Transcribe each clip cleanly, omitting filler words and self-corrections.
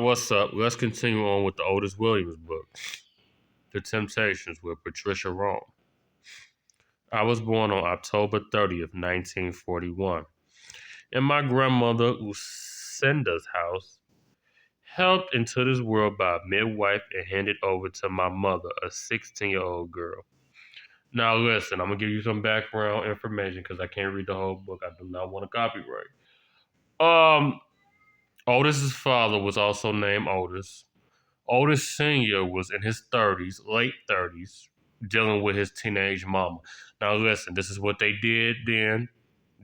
What's up? Let's continue on with the Otis Williams book, The Temptations, with Patricia Rome. I was born on October 30th, 1941, in my grandmother Lucinda's house, helped into this world by a midwife and handed over to my mother, a 16-year-old girl. Now listen, I'm going to give you some background information because I can't read the whole book. I do not want to copyright. Um, Otis's father was also named Otis. Otis Sr. was in his 30s, late 30s, dealing with his teenage mama. Now, listen, this is what they did then.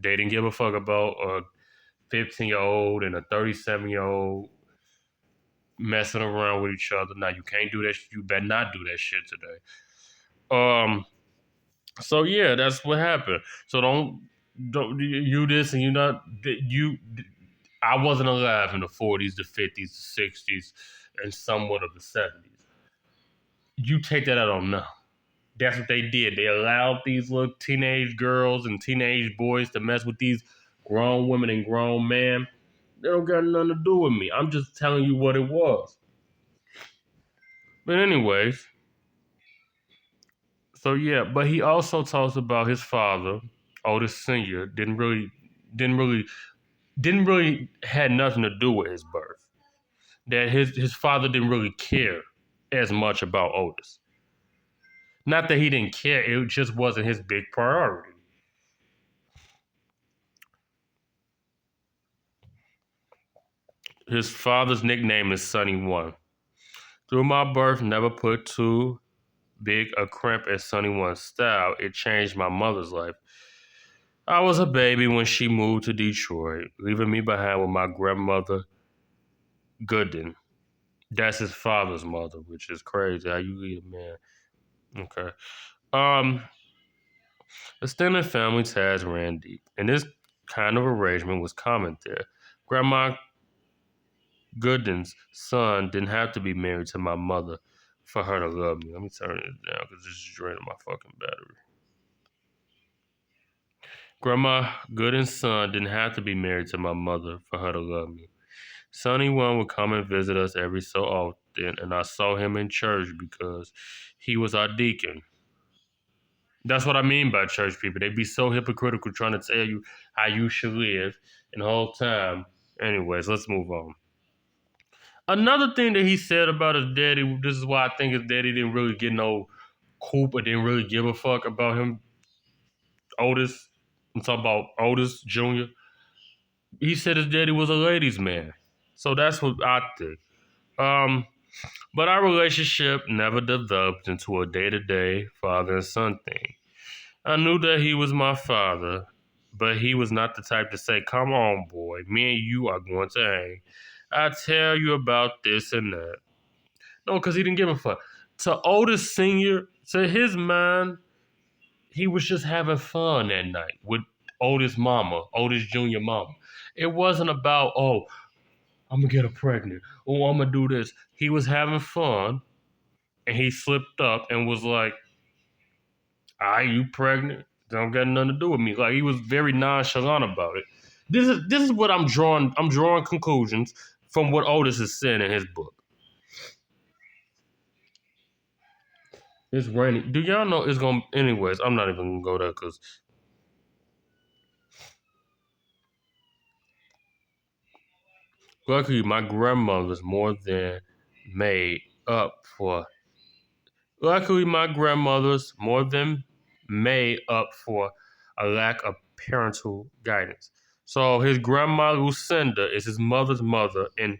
They didn't give a fuck about a 15-year-old and a 37-year-old messing around with each other. Now, you can't do that. You better not do that shit today. So yeah, that's what happened. So don't you this and you not you. I wasn't alive in the 40s, the 50s, the 60s, and somewhat of the 70s. You take that out on now. That's what they did. They allowed these little teenage girls and teenage boys to mess with these grown women and grown men. They don't got nothing to do with me. I'm just telling you what it was. But anyways, so yeah, but he also talks about his father, Otis Sr., didn't really had nothing to do with his birth. That his father didn't really care as much about Otis. Not that he didn't care, it just wasn't his big priority. His father's nickname is Sonny One. Through my birth, never put too big a crimp in Sonny One's style. It changed my mother's life. I was a baby when she moved to Detroit, leaving me behind with my grandmother, Gooden. That's his father's mother, which is crazy. How you leave a man? Okay. Um, Extended family ties ran deep, and this kind of arrangement was common there. Grandma Gooden's son didn't have to be married to my mother for her to love me. Let me turn it down because this is draining my fucking battery. Grandma Gooden's son didn't have to be married to my mother for her to love me. Sonny One would come and visit us every so often, and I saw him in church because he was our deacon. That's what I mean by church people. They be so hypocritical trying to tell you how you should live, and the whole time. Anyways, let's move on. Another thing that he said about his daddy, this is why I think his daddy didn't really get no coop or didn't really give a fuck about him, Otis. I'm talking about Otis Jr. He said his daddy was a ladies' man. So that's what I think. Um, but our relationship never developed into a day-to-day father and son thing. I knew that he was my father, but he was not the type to say, "Come on, boy, me and you are going to hang. I tell you about this and that." No, because he didn't give a fuck. To Otis Sr., to his mind, he was just having fun that night with Otis mama, Otis Jr. mama. It wasn't about, oh, I'm going to get her pregnant. Oh, I'm going to do this. He was having fun, and he slipped up and was like, you pregnant? Don't got nothing to do with me. Like, he was very nonchalant about it. This is what I'm drawing. I'm drawing conclusions from what Otis is saying in his book. It's raining. Do y'all know it's gonna? Anyways, I'm not even gonna go there because luckily my grandmother's more than made up for. Luckily, my grandmother's more than made up for a lack of parental guidance. So his grandma Lucinda is his mother's mother, and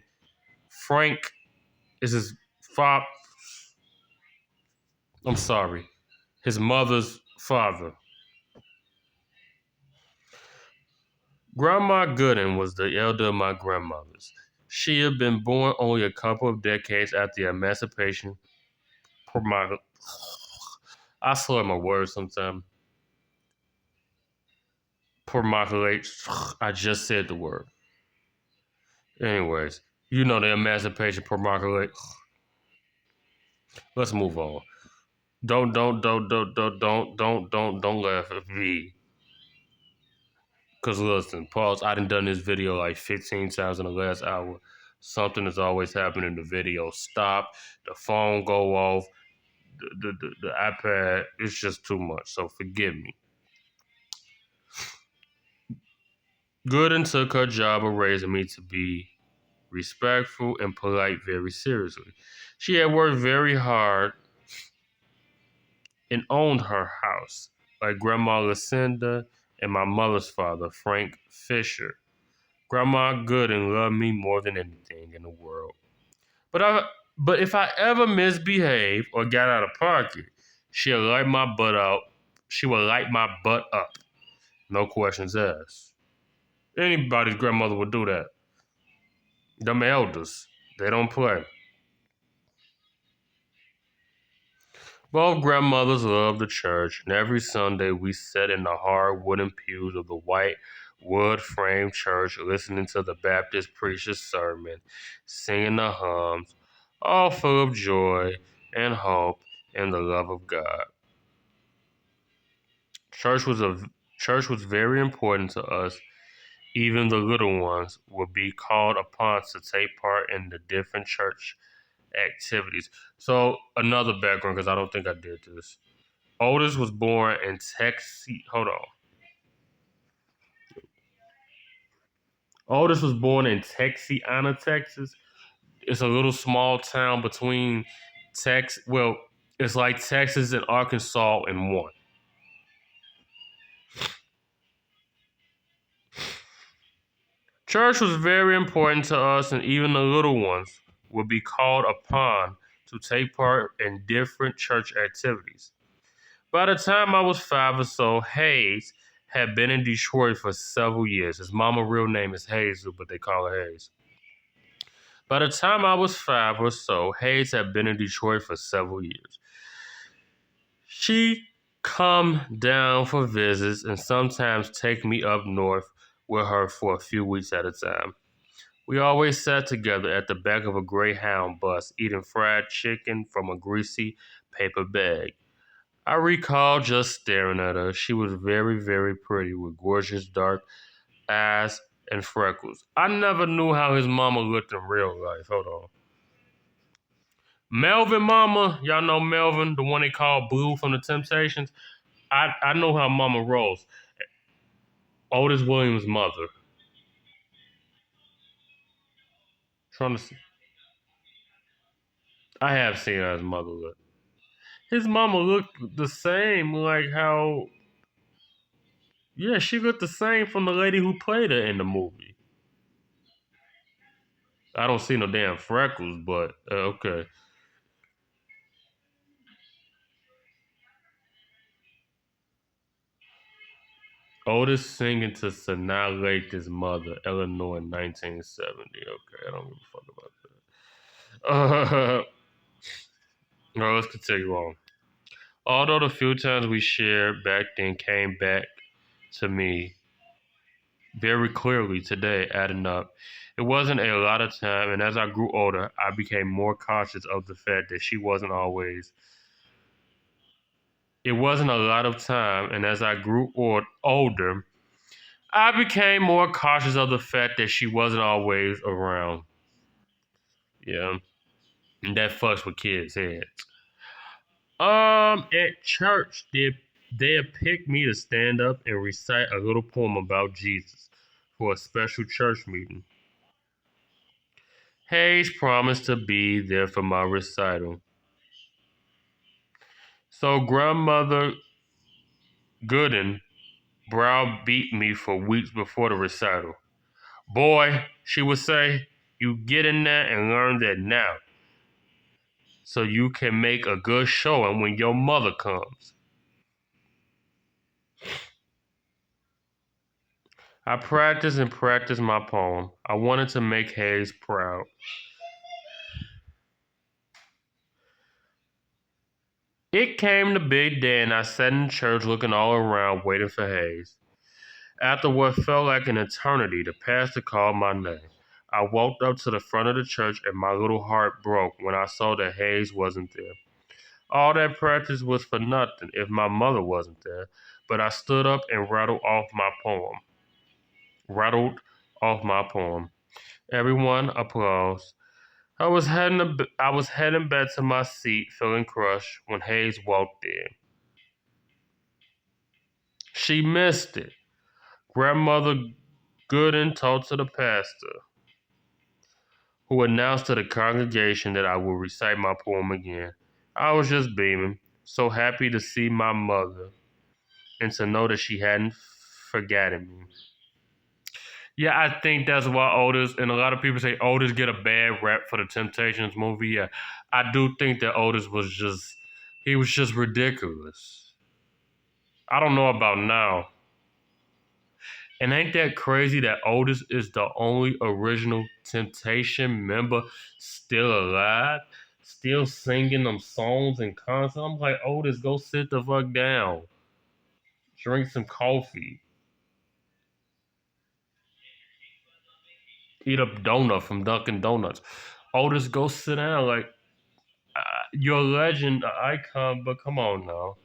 Frank is his father. I'm sorry, his mother's father. Grandma Gooden was the elder of my grandmothers. She had been born only a couple of decades after the emancipation. I slur my words sometimes. Promulgate. I just said the word. Anyways, you know the emancipation promulgate. Let's move on. Don't laugh at me. Cause listen, pause. I done this video like 15 times in the last hour, Something is always happening. The video stop, the phone go off, the iPad. It's just too much. So forgive me. Gooden took her job of raising me to be respectful and polite very seriously. She had worked very hard and owned her house, like Grandma Lucinda and my mother's father, Frank Fisher. Grandma Gooden loved me more than anything in the world. But I but if I ever misbehaved or got out of pocket, she'll light my butt out. She will light my butt up. No questions asked. Anybody's grandmother would do that. Them elders, they don't play. Both grandmothers loved the church, and every Sunday we sat in the hard wooden pews of the white wood framed church listening to the Baptist preacher's sermon, singing the hymns, all full of joy and hope and the love of God. Church was a church was very important to us. Even the little ones would be called upon to take part in the different church activities. So another background, because I don't think I did this. Otis was born in Texas. Hold on. Otis was born in Texiana, Texas. It's a little small town between Texas. Well, it's like Texas and Arkansas in one. Church was very important to us, and even the little ones would be called upon to take part in different church activities. By the time I was 5 or so, Hayes had been in Detroit for several years. His mama's real name is Hazel, but they call her Hayes. By the time I was 5 or so, Hayes had been in Detroit for several years. She come down for visits and sometimes take me up north with her for a few weeks at a time. We always sat together at the back of a Greyhound bus, eating fried chicken from a greasy paper bag. I recall just staring at her. She was very, very pretty with gorgeous dark eyes and freckles. I never knew how his mama looked in real life. Hold on. Melvin mama, y'all know Melvin, the one they call Blue from the Temptations. I know how mama rolls. Otis Williams' mother. Trying to see. I have seen how his mother look. His mama looked the same, like how. Yeah, she looked the same from the lady who played her in the movie. I don't see no damn freckles, but okay. Otis singing to Sanaa Lathan's mother, Eleanor, in 1970. Okay, I don't give a fuck about that. No, let's continue on. Although the few times we shared back then came back to me very clearly today, adding up, it wasn't a lot of time, and as I grew older, I became more cautious of the fact that she wasn't always. It wasn't a lot of time, and as I grew older, I became more cautious of the fact that she wasn't always around. Yeah, and that fucks with kids' heads. At church, they picked me to stand up and recite a little poem about Jesus for a special church meeting. Hayes promised to be there for my recital. So grandmother Gooden browbeat me for weeks before the recital. Boy, she would say, you get in there and learn that now, so you can make a good showing when your mother comes. I practiced and practiced my poem. I wanted to make Hayes proud. It came the big day, and I sat in church looking all around, waiting for Hayes. After what felt like an eternity, the pastor called my name. I walked up to the front of the church, and my little heart broke when I saw that Hayes wasn't there. All that practice was for nothing if my mother wasn't there, but I stood up and rattled off my poem. Rattled off my poem. Everyone applauds. I was heading back to my seat, feeling crushed, when Hayes walked in. She missed it. Grandmother Gooden told to the pastor, who announced to the congregation that I would recite my poem again. I was just beaming, so happy to see my mother and to know that she hadn't forgotten me. Yeah, I think that's why Otis and a lot of people say Otis get a bad rap for the Temptations movie. Yeah, I do think that Otis was just he was just ridiculous. I don't know about now. And ain't that crazy that Otis is the only original Temptation member still alive, still singing them songs and concerts? I'm like, Otis, go sit the fuck down, drink some coffee, eat a donut from Dunkin' Donuts. Otis, go sit down. Like, you're a legend, an icon, but come on now.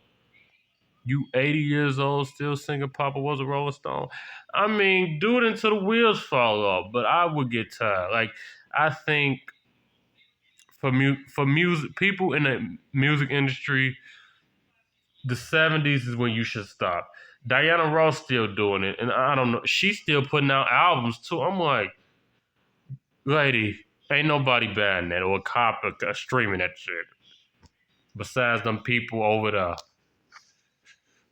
You 80 years old, still singing Papa Was a Rolling Stone. I mean, do it until the wheels fall off, but I would get tired. Like, I think for music, people in the music industry, the 70s is when you should stop. Diana Ross still doing it, and I don't know, she's still putting out albums too. I'm like, lady, ain't nobody buying that or cop streaming that shit. Besides them people over there.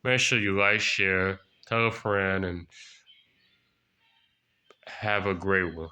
Make sure you like, share, tell a friend, and have a great one.